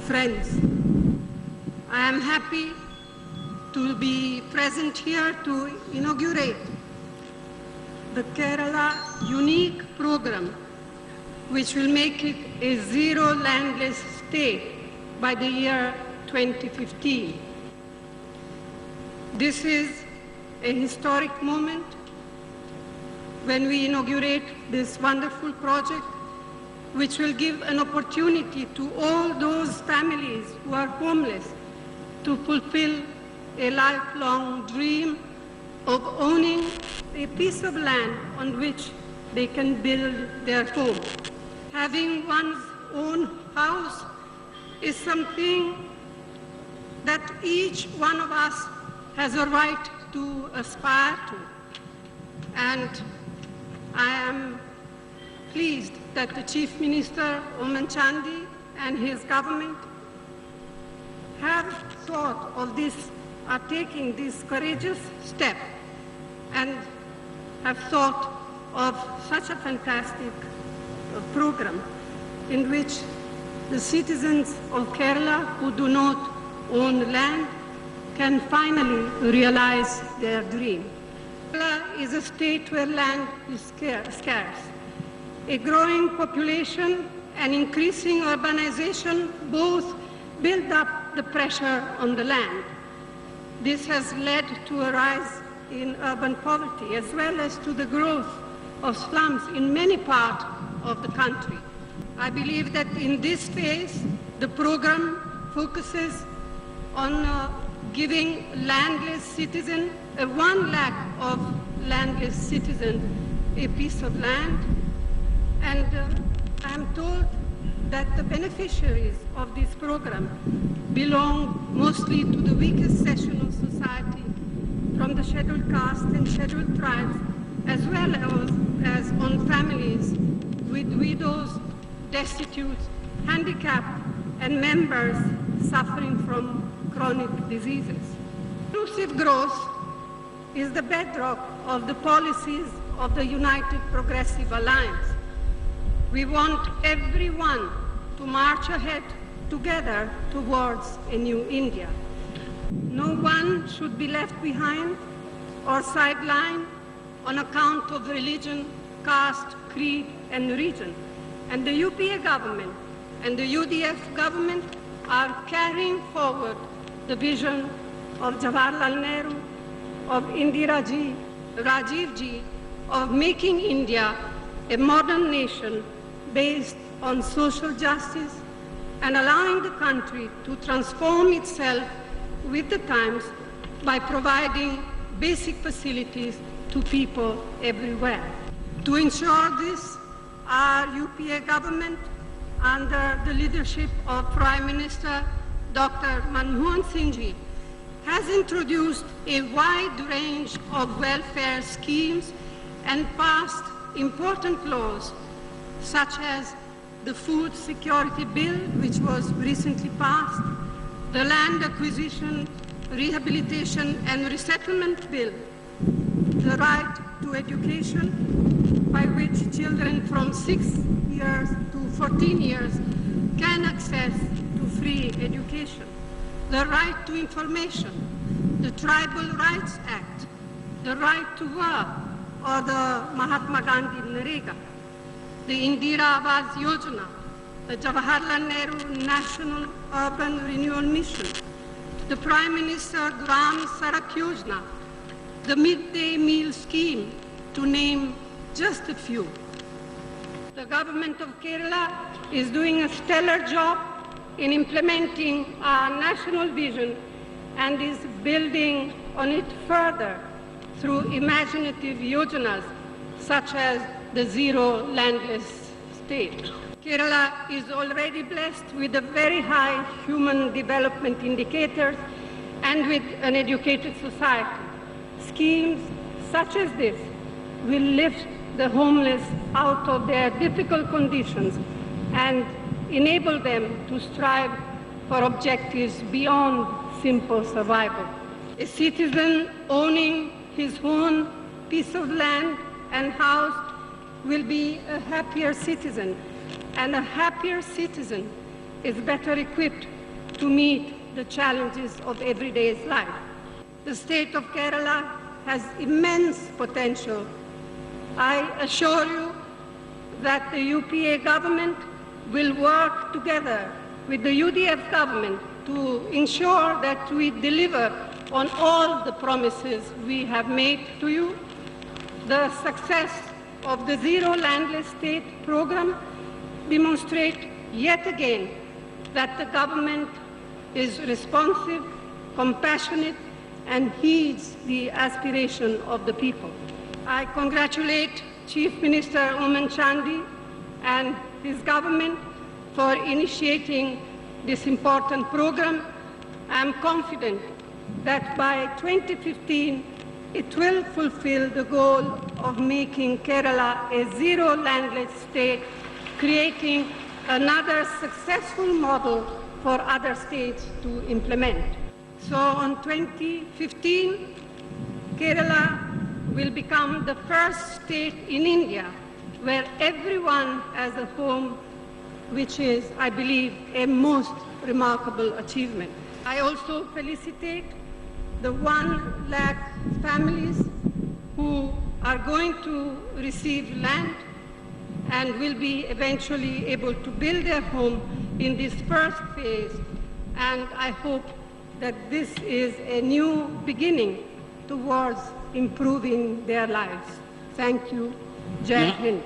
friends, I am happy to be present here to inaugurate the Kerala unique program, which will make it a zero landless state by the year 2015. This is a historic moment when we inaugurate this wonderful project, which will give an opportunity to all those families who are homeless to fulfill a lifelong dream of owning a piece of land on which they can build their home. Having one's own house is something that each one of us has a right to aspire to. And I am pleased that the Chief Minister, Oommen Chandy, and his government have thought of this, are taking this courageous step and have thought of such a fantastic program in which the citizens of Kerala who do not own land can finally realize their dream. Kerala is a state where land is scarce. A growing population and increasing urbanization both build up the pressure on the land. This has led to a rise in urban poverty as well as to the growth of slums in many parts of the country. I believe that in this phase, the program focuses on giving landless citizens, 1 lakh of landless citizens, a piece of land. And I am told that the beneficiaries of this program belong mostly to the weakest section of society, from the scheduled castes and scheduled tribes, as well as on families with widows, destitute, handicapped, and members suffering from chronic diseases. Inclusive growth is the bedrock of the policies of the United Progressive Alliance. We want everyone to march ahead together towards a new India. No one should be left behind or sidelined on account of religion, caste, creed, and region. And the UPA government and the UDF government are carrying forward the vision of Jawaharlal Nehru, of Indira Ji, Rajiv Ji, of making India a modern nation based on social justice and allowing the country to transform itself with the times by providing basic facilities to people everywhere. To ensure this, our UPA government, under the leadership of Prime Minister Dr. Manmohan Singh Ji, has introduced a wide range of welfare schemes and passed important laws such as the Food Security Bill, which was recently passed, the Land Acquisition, Rehabilitation and Resettlement Bill, the Right to Education, by which children from 6 years to 14 years can access to free education, the right to information, the Tribal Rights Act, the right to work, or the Mahatma Gandhi Narega, the Indira Awas Yojana, the Jawaharlal Nehru National Urban Renewal Mission, the Prime Minister Gram Sadak Yojana, the midday meal scheme, to name just a few. The government of Kerala is doing a stellar job in implementing our national vision and is building on it further through imaginative yojanas such as the Zero Landless State. Kerala is already blessed with a very high human development indicators and with an educated society. Schemes such as this will lift the homeless out of their difficult conditions and enable them to strive for objectives beyond simple survival. A citizen owning his own piece of land and house will be a happier citizen, and a happier citizen is better equipped to meet the challenges of everyday life. The state of Kerala has immense potential. I assure you that the UPA government will work together with the UDF government to ensure that we deliver on all the promises we have made to you. The success of the Zero Landless State program demonstrates yet again that the government is responsive, compassionate, and heeds the aspiration of the people. I congratulate Chief Minister Oommen Chandy and his government for initiating this important program. I am confident that by 2015, it will fulfill the goal of making Kerala a zero landless state, creating another successful model for other states to implement. So on 2015, Kerala will become the first state in India where everyone has a home, which is, I believe, a most remarkable achievement. I also felicitate the 1 lakh families who are going to receive land and will be eventually able to build their home in this first phase. And I hope that this is a new beginning towards improving their lives. Thank you. Jai Hind.